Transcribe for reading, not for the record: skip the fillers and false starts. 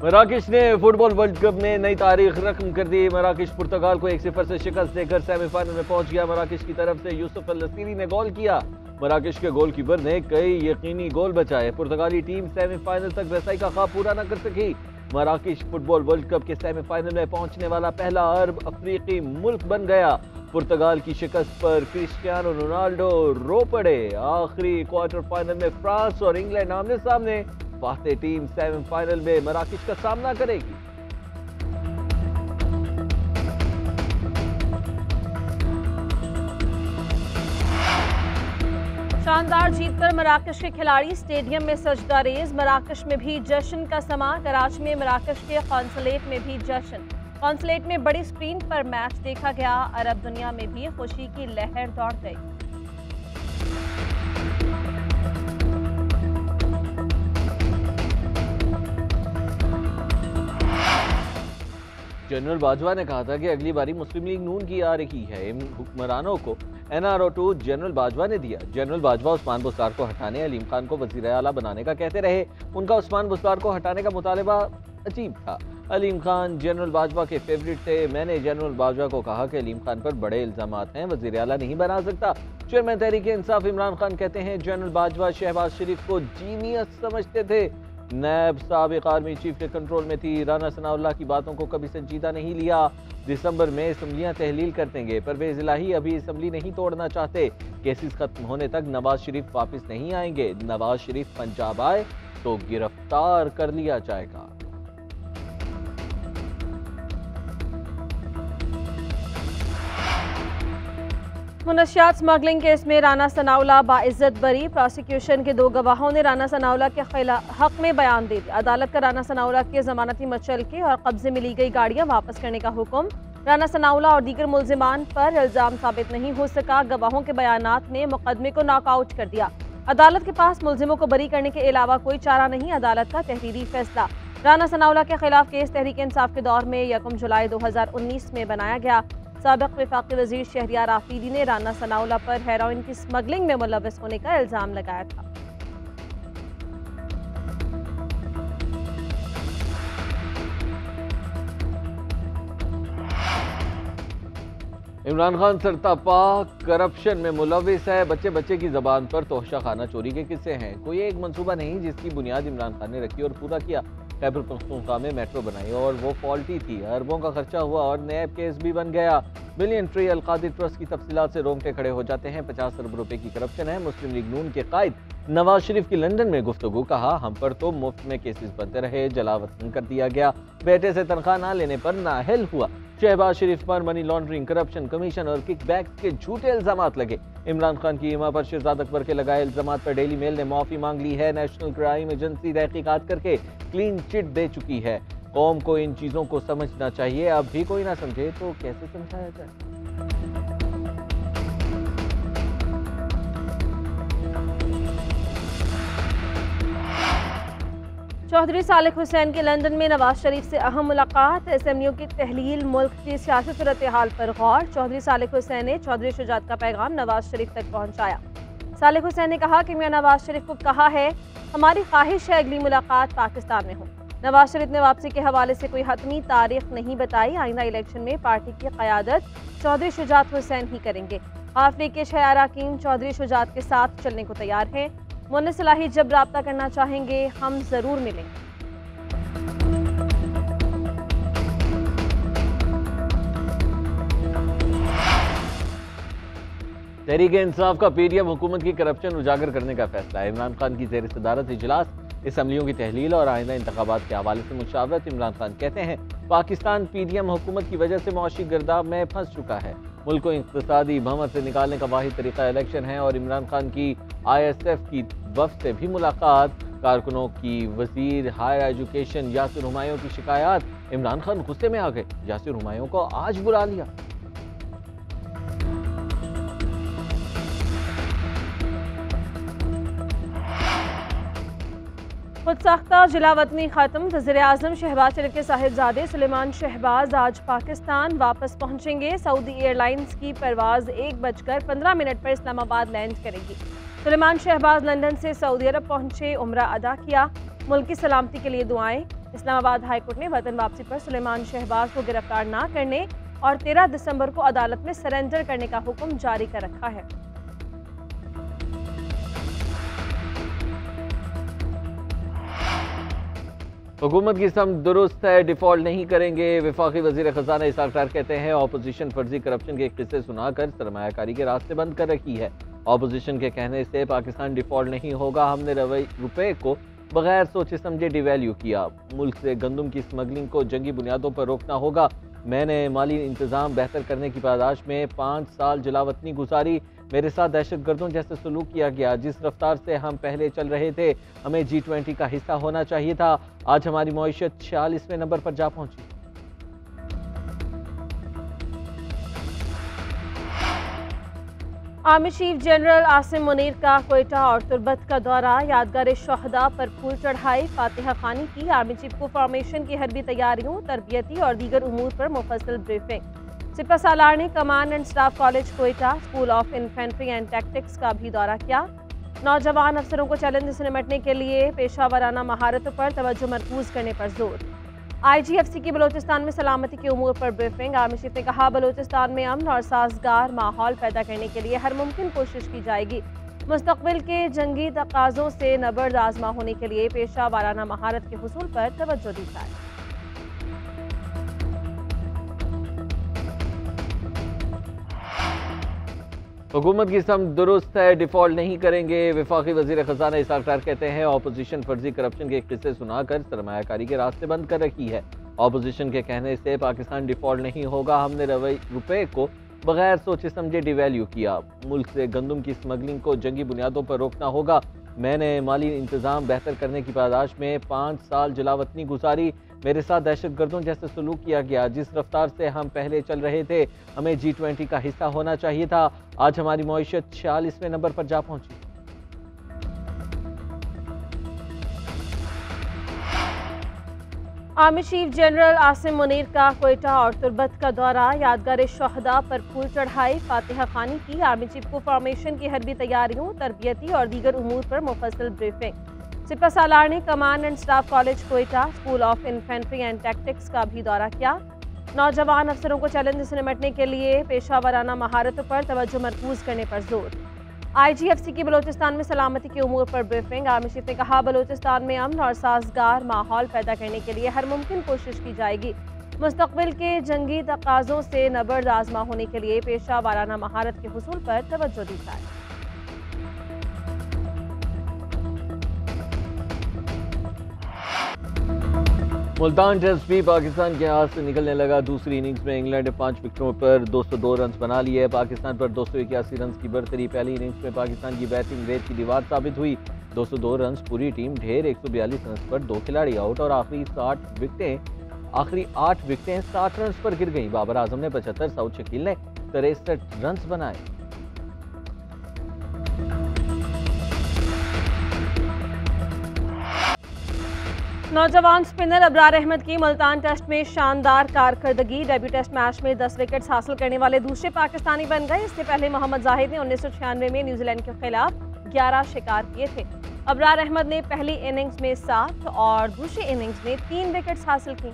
मराकश ने football world cup में नई तारीख रकम कर दी। मराकश पुर्तगाल को 1-0 से शिकस्त देकर सेमीफाइनल में पहुंच गया। मराकश की तरफ से यूसुफ अल नसीरी ने गोल किया। मराकश के गोलकीपर ने कई यकीनी गोल बचाए। पुर्तगाली टीम सेमीफाइनल तक रसाई का ख्वाब पूरा न कर सकी। मराकश फुटबॉल वर्ल्ड कप के सेमीफाइनल में पहुंचने वाला पहला अरब अफ्रीकी मुल्क बन गया। पुर्तगाल की शिकस्त पर क्रिस्टियानो रोनाल्डो रो पड़े। आखिरी क्वार्टर फाइनल में फ्रांस और इंग्लैंड आमने सामने। फाते टीम सेमीफाइनल में मराकश का सामना करेगी। शानदार जीत पर मराकश के खिलाड़ी स्टेडियम में सजदा रेज। मराकश में भी जश्न का समा। कराची में मराकश के कॉन्सुलेट में भी जश्न। कॉन्सुलेट में बड़ी स्क्रीन पर मैच देखा गया। अरब दुनिया में भी खुशी की लहर दौड़ गई। जनरल बाजवा ने कहा था कि अगली बारी मुस्लिम लीग नून की आ रही है। इन हुक्मरानों को NRO2 जनरल बाजवा ने दिया। जनरल बाजवा उस्मान बुस्तार को हटाने, अलीम खान को वजीर आला बनाने का कहते रहे। उनका उस्मान बुस्तार को हटाने का मुतालबा अजीब था। अलीम खान जनरल बाजवा के फेवरेट थे। मैंने जनरल बाजवा को कहा कि अलीम खान पर बड़े इल्जामात हैं, वजीर आला नहीं बना सकता। चेयरमैन तहरीक इंसाफ इमरान खान कहते हैं जनरल बाजवा शहबाज शरीफ को जीनियस समझते थे। नैब साबिक आर्मी चीफ के कंट्रोल में थी। राना सनाउल्लाह की बातों को कभी संजीदा नहीं लिया। दिसंबर में असम्बलियां तहलील कर देंगे। परवेज इलाही अभी असम्बली नहीं तोड़ना चाहते। केसेस खत्म होने तक नवाज शरीफ वापस नहीं आएंगे। नवाज शरीफ पंजाब आए तो गिरफ्तार कर लिया जाएगा। मुनशियात स्मगलिंग केस में राना सनाउल्लाह बाइज्जत बरी। प्रोसिक्यूशन के 2 गवाहों ने राना सनाउल्लाह के हक में बयान दे दिया। अदालत का राना सनाउल्लाह के जमानती मचलके और कब्जे में ली गई गाड़ियां वापस करने का हुक्म। राना सनाउल्लाह और दीगर मुल्जिमान पर इल्जाम साबित नहीं हो सका। गवाहों के बयानात ने मुकदमे को नॉकआउट कर दिया। अदालत के पास मुल्जिमों को बरी करने के अलावा कोई चारा नहीं। अदालत का तहरीरी फैसला। राना सनाउल्लाह के खिलाफ केस तहरीक इंसाफ के दौर में 1 जुलाई 2019 में बनाया गया। साबिक वफाकी वजीर शहरियार आफरीदी ने राना सनाउल्लाह पर हेरोइन की स्मगलिंग में मुलव्वस होने का इल्जाम लगाया था। इमरान खान सरतापा करप्शन में मुलव्विस है। बच्चे बच्चे की जबान पर तोहशा खाना चोरी के किस्से हैं। कोई एक मंसूबा नहीं जिसकी बुनियाद इमरान खान ने रखी और पूरा किया। खैबर पख्तूनख्वा में मेट्रो बनाई और वो फॉल्टी थी। अरबों का खर्चा हुआ और नैब केस भी बन गया। मिलियन ट्री अलकादिर ट्रस्ट की तफसीलात से रोंगटे खड़े हो जाते हैं। 50 अरब रुपए की करप्शन है। मुस्लिम लीग नून के कायद नवाज शरीफ की लंदन में गुफ्तगू। कहा हम पर तो मुफ्त में केसेस बनते रहे, जलावतन कर दिया गया। बेटे से तनख्वाह ना लेने पर नाअहल हुआ। शहबाज शरीफ पर मनी लॉन्ड्रिंग, करप्शन, कमीशन और किकबैक्स के झूठे इल्जामात लगे। इमरान खान की इमा पर शहजाद अकबर के लगाए इल्जामात पर डेली मेल ने माफी मांग ली है। नेशनल क्राइम एजेंसी तहकीकात करके क्लीन चिट दे चुकी है। कौम को इन चीजों को समझना चाहिए। अब भी कोई ना समझे तो कैसे समझाया जाए। चौधरी सालिक हुसैन की लंदन में नवाज शरीफ से अहम मुलाकात। असेंबलियों की तहलील, मुल्क की सियासी सूरत हाल पर गौर। चौधरी सालिक हुसैन ने चौधरी शुजात का पैगाम नवाज शरीफ तक पहुंचाया। सालिक हुसैन ने कहा कि मियां नवाज शरीफ को कहा है हमारी ख्वाहिश है अगली मुलाकात पाकिस्तान में हो। नवाज शरीफ ने वापसी के हवाले से कोई हतमी तारीख नहीं बताई। आइंदा इलेक्शन में पार्टी की क़यादत चौधरी शुजात हुसैन ही करेंगे। काफिले के 6 अरकान चौधरी शुजात के साथ चलने को तैयार हैं। मुन्निस इलाही जब राब्ता करना चाहेंगे हम जरूर मिलेंगे। तहरीक इंसाफ का पीडीएम हुकूमत की करप्शन उजागर करने का फैसला। इमरान खान की जेर सदारत इजलास, असम्बलियों की तहलील और आइंदा इंतखाबात के हवाले से मुशावरत। इमरान खान कहते हैं पाकिस्तान पीडीएम हुकूमत की वजह से मुआशी गिरदाव में फंस चुका है। मुल्क को इक़्तिसादी भंवर से निकालने का वाहिद तरीका इलेक्शन है। और इमरान खान की ISF की वफ़द से भी मुलाकात। कारकुनों की वजीर हायर एजुकेशन यासिर हुमायूं की शिकायत। इमरान खान गुस्से में आ गए। यासिर हुमायूं को आज बुला लिया। खुद साख्ता जिला वतनी खत्म। वज़ीर आज़म शहबाज शरीफ के साहिबजादे सुलेमान शहबाज आज पाकिस्तान वापस पहुंचेंगे। सऊदी एयरलाइंस की परवाज़ 1:15 पर इस्लामाबाद लैंड करेगी। सुलेमान शहबाज लंदन से सऊदी अरब पहुंचे, उम्रा अदा किया। मुल्क की सलामती के लिए दुआएं। इस्लामाबाद हाईकोर्ट ने वतन वापसी पर सुलेमान शहबाज को गिरफ्तार न करने और 13 दिसंबर को अदालत में सरेंडर करने का हुक्म जारी कर रखा है। हुकूमत की समझ दुरुस्त है, डिफॉल्ट नहीं करेंगे। वफाकी वजीर खजाना इसाक डार कहते हैं ऑपोजिशन फर्जी करप्शन के किस्से सुनाकर सरमायाकारी के रास्ते बंद कर रखी है। ऑपोजिशन के कहने से पाकिस्तान डिफॉल्ट नहीं होगा, हमने रुपए को बगैर सोचे समझे डिवैल्यू किया। मुल्क से गंदम की स्मगलिंग को जंगी बुनियादों पर रोकना होगा। मैंने माली इंतजाम बेहतर करने की पादाश में 5 साल जलावतनी गुजारी। मेरे साथ दहशतगर्दों जैसे सलूक किया गया। जिस रफ्तार से हम पहले चल रहे थे, हमें G20 का हिस्सा होना चाहिए था। आज हमारी मईशत 46वें नंबर पर जा पहुंची। Army chief general Asim Munir का कोयटा और तुर्बत का दौरा, यादगार शहदा पर फूल चढ़ाई, फातिहा खानी की। आर्मी चीफ को फॉर्मेशन की हरबी तैयारियों, तरबियती और दीगर उमूर पर मुफस्सल ब्रीफिंग। सिपा सालार ने command and staff college Quetta, school of infantry and tactics का भी दौरा किया। नौजवान अफसरों को चैलेंज से निपटने के लिए पेशावराना महारतों पर तवज्जो मरकूज करने पर जोर। IGFC की बलोचिस्तान में सलामती के उमूर पर ब्रीफिंग। आर्मी चीफ ने कहा बलोचिस्तान में अमन और साजगार माहौल पैदा करने के लिए हर मुमकिन कोशिश की जाएगी। मुस्तकबिल के जंगी तकाज़ों से नबर्द आजमा होने के लिए पेशावराना महारत के हुसूल पर तवज्जो दी जाए। हुकूमत की समझ दुरुस्त है, डिफॉल्ट नहीं करेंगे। वफाकी वजीर खजाना इसाक डार कहते हैं ऑपोजिशन फर्जी करप्शन के किस्से सुनाकर सरमायाकारी के रास्ते बंद कर रखी है। ऑपोजिशन के कहने से पाकिस्तान डिफॉल्ट नहीं होगा, हमने रुपए को बगैर सोचे समझे डिवैल्यू किया। मुल्क से गंदम की स्मगलिंग को जंगी बुनियादों पर रोकना होगा। मैंने माली इंतजाम बेहतर करने की पादाश में 5 साल जलावतनी गुजारी। मेरे साथ दहशतगर्दों जैसे सलूक किया गया। जिस रफ्तार से हम पहले चल रहे थे, हमें G20 का हिस्सा होना चाहिए था। आज हमारी मईशत 46वें नंबर पर जा पहुंची। Army chief general Asim Munir का कोयटा और तुर्बत का दौरा, यादगार शहदा पर फूल चढ़ाई, फातिहा खानी की। आर्मी चीफ को फॉर्मेशन की हरबी तैयारियों, तरबियती और दीगर उमूर पर मुफस्सल ब्रीफिंग। सिपा सालार ने command and staff college Quetta, school of infantry and tactics का भी दौरा किया। नौजवान अफसरों को चैलेंज से निपटने के लिए पेशावराना महारतों पर तवज्जो मरकूज करने पर जोर। IGFC की बलोचिस्तान में सलामती के उमूर पर ब्रीफिंग। आर्मी चीफ ने कहा बलोचिस्तान में अमन और साजगार माहौल पैदा करने के लिए हर मुमकिन कोशिश की जाएगी। मुस्तकबिल के जंगी तकाज़ों से नबर्द आजमा होने के लिए पेशावराना महारत के हुसूल पर तवज्जो दी जाए। मुल्तान टेस्ट भी पाकिस्तान के हाथ से निकलने लगा। दूसरी इनिंग्स में इंग्लैंड ने 5 विकेटों पर 202 रन बना लिए। पाकिस्तान पर 281 रन की बढ़तरी। पहली इनिंग्स में पाकिस्तान की बैटिंग रेत की दीवार साबित हुई। 202 रन, पूरी टीम ढेर। 142 रन पर 2 खिलाड़ी आउट और आखिरी 8 विकेटें 60 रन पर गिर गईं। बाबर आजम ने 75, सऊद शकील ने 63 रन बनाए। नौजवान स्पिनर अबरार अहमद की मुल्तान टेस्ट में शानदार कारकर्दगी। डेब्यू टेस्ट मैच में 10 विकेट्स हासिल करने वाले दूसरे पाकिस्तानी बन गए। इससे पहले मोहम्मद जाहिद ने 1996 में न्यूजीलैंड के खिलाफ 11 शिकार किए थे। अबरार अहमद ने पहली इनिंग्स में 7 और दूसरी इनिंग्स में 3 विकेट्स हासिल की।